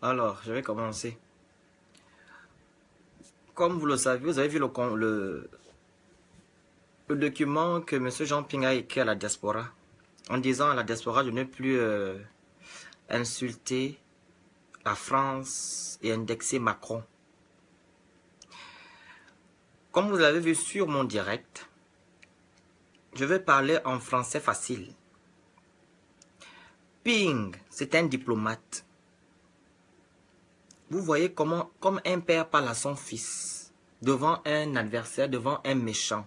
Alors, je vais commencer. Comme vous le savez, vous avez vu le document que M. Jean Ping a écrit à la diaspora, en disant à la diaspora de ne plus insulter la France et indexer Macron. Comme vous l'avez vu sur mon direct, je vais parler en français facile. Ping, c'est un diplomate. Vous voyez comment, comme un père parle à son fils, devant un adversaire, devant un méchant.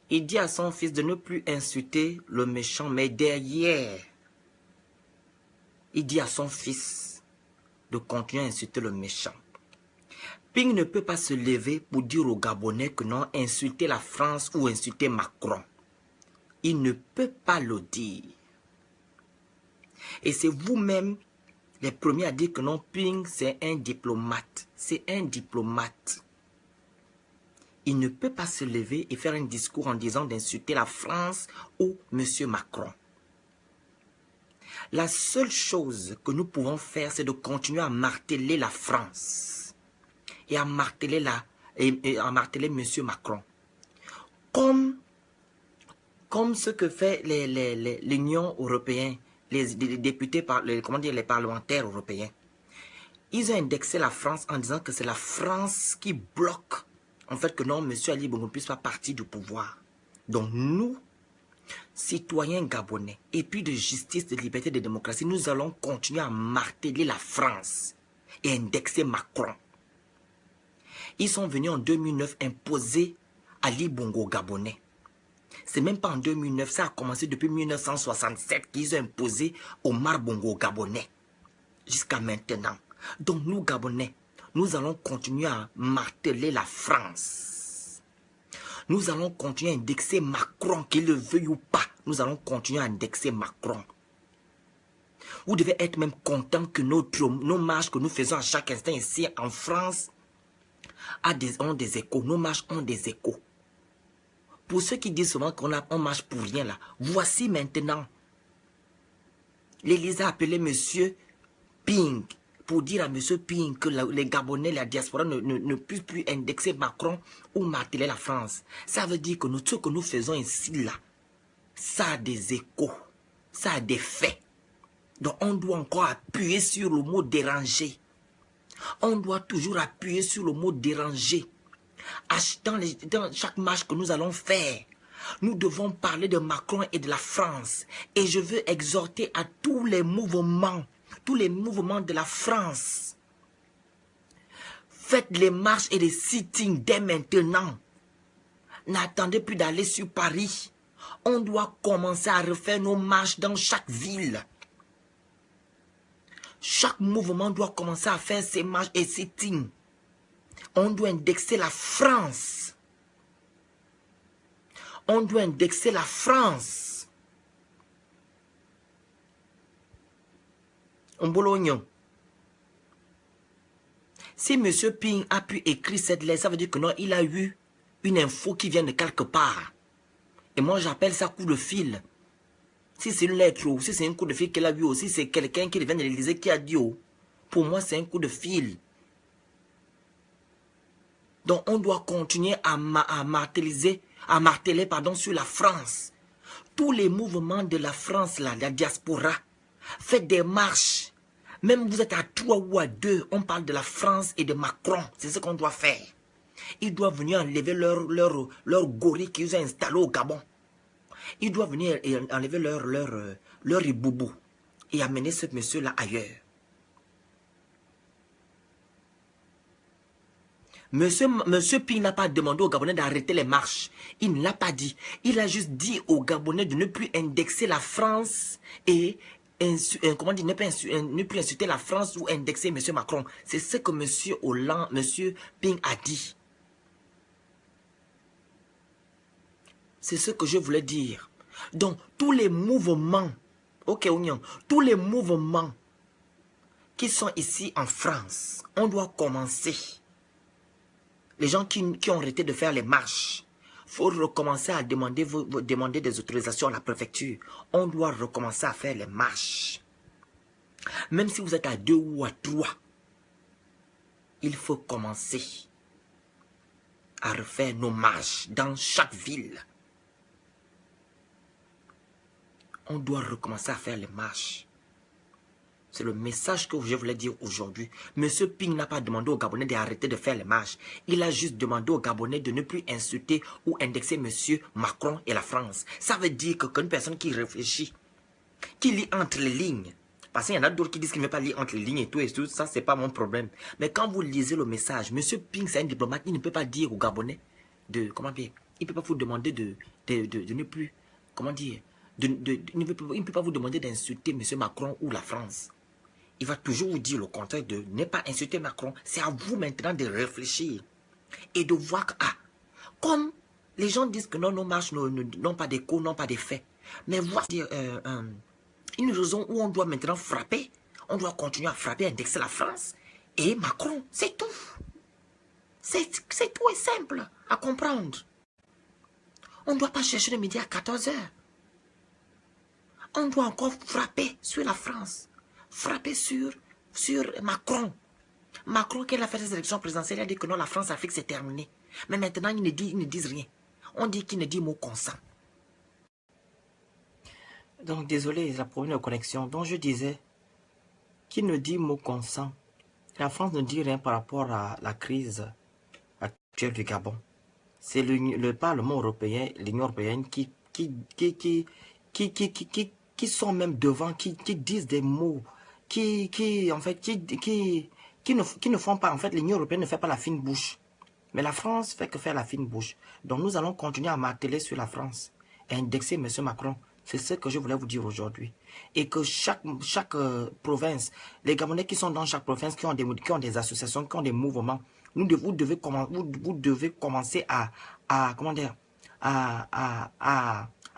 Il dit à son fils de ne plus insulter le méchant, mais derrière, il dit à son fils de continuer à insulter le méchant. Ping ne peut pas se lever pour dire aux Gabonais que non, insulter la France ou insulter Macron. Il ne peut pas le dire. Et c'est vous-même les premiers à dire que non, Ping, c'est un diplomate. C'est un diplomate. Il ne peut pas se lever et faire un discours en disant d'insulter la France ou M. Macron. La seule chose que nous pouvons faire, c'est de continuer à marteler la France et à marteler, M. Macron. Comme ce que fait l'Union européenne, les députés, les parlementaires européens. Ils ont indexé la France en disant que c'est la France qui bloque, en fait, que non, M. Ali Bongo ne puisse pas partir du pouvoir. Donc nous, citoyens gabonais, et puis de justice, de liberté, de démocratie, nous allons continuer à marteler la France et indexer Macron. Ils sont venus en 2009 imposer Ali Bongo gabonais. C'est même pas en 2009, ça a commencé depuis 1967 qu'ils ont imposé Omar Bongo gabonais. Jusqu'à maintenant. Donc nous Gabonais, nous allons continuer à marteler la France. Nous allons continuer à indexer Macron, qu'il le veuille ou pas. Nous allons continuer à indexer Macron. Vous devez être même content que nos marches que nous faisons à chaque instant ici en France ont des échos. Nos marches ont des échos. Pour ceux qui disent souvent qu'on marche pour rien là, voici maintenant. L'Élysée a appelé M. Ping pour dire à M. Ping que les Gabonais, la diaspora ne puissent plus indexer Macron ou marteler la France. Ça veut dire que ce que nous faisons ici là, ça a des échos, ça a des faits. Donc on doit encore appuyer sur le mot déranger. On doit toujours appuyer sur le mot déranger. Dans chaque marche que nous allons faire, nous devons parler de Macron et de la France. Et je veux exhorter à tous les mouvements de la France. Faites les marches et les sittings dès maintenant. N'attendez plus d'aller sur Paris. On doit commencer à refaire nos marches dans chaque ville. Chaque mouvement doit commencer à faire ses marches et sittings. On doit indexer la France. On doit indexer la France. En Bologna. Si M. Ping a pu écrire cette lettre, ça veut dire que non, il a eu une info qui vient de quelque part. Et moi, j'appelle ça coup de fil. Si c'est une lettre ou si c'est un coup de fil qu'il a eu aussi, c'est quelqu'un qui vient de l'Élysée qui a dit, oh, pour moi, c'est un coup de fil. Donc, on doit continuer à marteler sur la France. Tous les mouvements de la France, là, la diaspora, faites des marches. Même vous êtes à 3 ou à 2, on parle de la France et de Macron. C'est ce qu'on doit faire. Ils doivent venir enlever leur gorille qu'ils ont installé au Gabon. Ils doivent venir enlever leur iboubou et amener ce monsieur-là ailleurs. Monsieur Ping n'a pas demandé aux Gabonais d'arrêter les marches. Il ne l'a pas dit. Il a juste dit aux Gabonais de ne plus indexer la France et ne plus insulter la France ou indexer M. Macron. C'est ce que M. Ping a dit. C'est ce que je voulais dire. Donc, tous les mouvements, ok, Oignon, tous les mouvements qui sont ici en France, on doit commencer. Les gens qui ont arrêté de faire les marches, il faut recommencer à demander des autorisations à la préfecture. On doit recommencer à faire les marches. Même si vous êtes à 2 ou à 3, il faut commencer à refaire nos marches dans chaque ville. On doit recommencer à faire les marches. C'est le message que je voulais dire aujourd'hui. Monsieur Ping n'a pas demandé aux Gabonais d'arrêter de faire les marches. Il a juste demandé aux Gabonais de ne plus insulter ou indexer Monsieur Macron et la France. Ça veut dire qu'une personne qui réfléchit, qui lit entre les lignes, parce qu'il y en a d'autres qui disent qu'il ne veut pas lire entre les lignes et tout, ça c'est pas mon problème. Mais quand vous lisez le message, Monsieur Ping c'est un diplomate, il ne peut pas dire aux Gabonais comment dire, il ne peut pas vous demander de ne plus, comment dire, il ne peut pas vous demander d'insulter Monsieur Macron ou la France. Il va toujours vous dire le contraire de ne pas insulter Macron. C'est à vous maintenant de réfléchir et de voir que, comme les gens disent que non, nos marches n'ont pas d'écho, n'ont pas d'effet. Mais voici une raison où on doit maintenant frapper. On doit continuer à frapper, indexer la France et Macron. C'est tout. C'est tout et simple à comprendre. On ne doit pas chercher le midi à 14 h. On doit encore frapper sur la France. Frapper sur Macron. Macron, qui a fait des élections présidentielles, il a dit que non, la France-Afrique, c'est terminé. Mais maintenant, ils ne disent rien. On dit qu'il ne dit mot consent. Donc, désolé, il y a un problème de connexion. Donc, je disais, qui ne dit mot consent. La France ne dit rien par rapport à la crise actuelle du Gabon. C'est le Parlement européen, l'Union européenne qui sont même devant, qui disent des mots, qui ne font pas, en fait, l'Union européenne ne fait pas la fine bouche. Mais la France fait que faire la fine bouche. Donc nous allons continuer à marteler sur la France et indexer M. Macron. C'est ce que je voulais vous dire aujourd'hui. Et que chaque province, les Gabonais qui sont dans chaque province, qui ont des associations, qui ont des mouvements, vous devez commencer à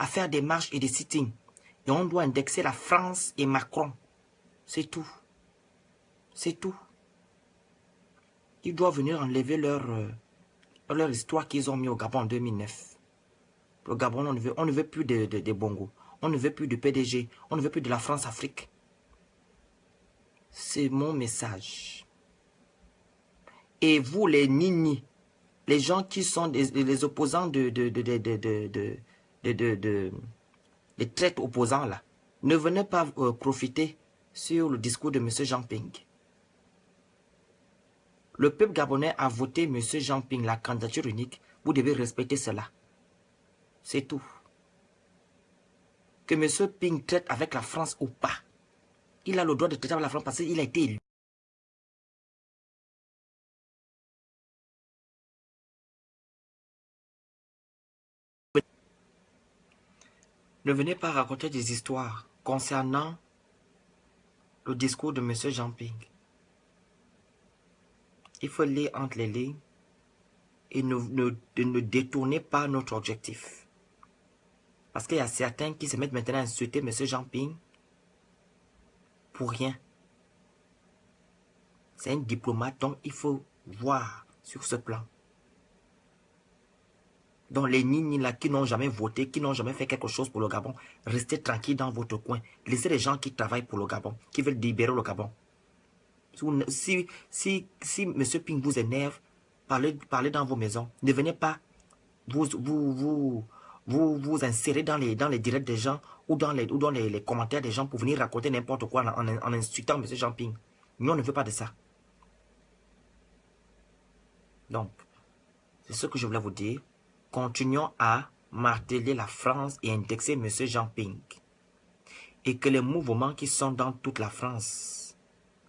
faire des marches et des sittings. Et on doit indexer la France et Macron. C'est tout. C'est tout. Ils doivent venir enlever leur histoire qu'ils ont mis au Gabon en 2009. Le Gabon, on ne veut plus de Bongo. On ne veut plus de PDG. On ne veut plus de la France-Afrique. C'est mon message. Et vous, les nini, les gens qui sont les opposants les traites opposants là, ne venez pas profiter sur le discours de M. Jean Ping. Le peuple gabonais a voté M. Jean Ping, la candidature unique. Vous devez respecter cela. C'est tout. Que M. Ping traite avec la France ou pas. Il a le droit de traiter avec la France parce qu'il a été élu. Ne venez pas raconter des histoires concernant le discours de M. Jean Ping. Il faut lire entre les lignes et ne détournez pas notre objectif. Parce qu'il y a certains qui se mettent maintenant à insulter M. Jean Ping pour rien. C'est un diplomate, donc il faut voir sur ce plan. Donc les nini là qui n'ont jamais voté, qui n'ont jamais fait quelque chose pour le Gabon, restez tranquille dans votre coin. Laissez les gens qui travaillent pour le Gabon, qui veulent libérer le Gabon. Si M. Ping vous énerve, parlez dans vos maisons. Ne venez pas vous insérer dans les directs des gens ou dans les commentaires des gens pour venir raconter n'importe quoi en insultant M. Jean Ping. Nous, on ne veut pas de ça. Donc, c'est ce que je voulais vous dire. Continuons à marteler la France et indexer M. Jean Ping. Et que les mouvements qui sont dans toute la France,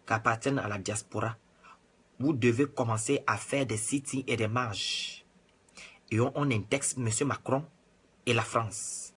qui appartiennent à la diaspora, vous devez commencer à faire des sittings et des marches. Et on indexe M. Macron et la France.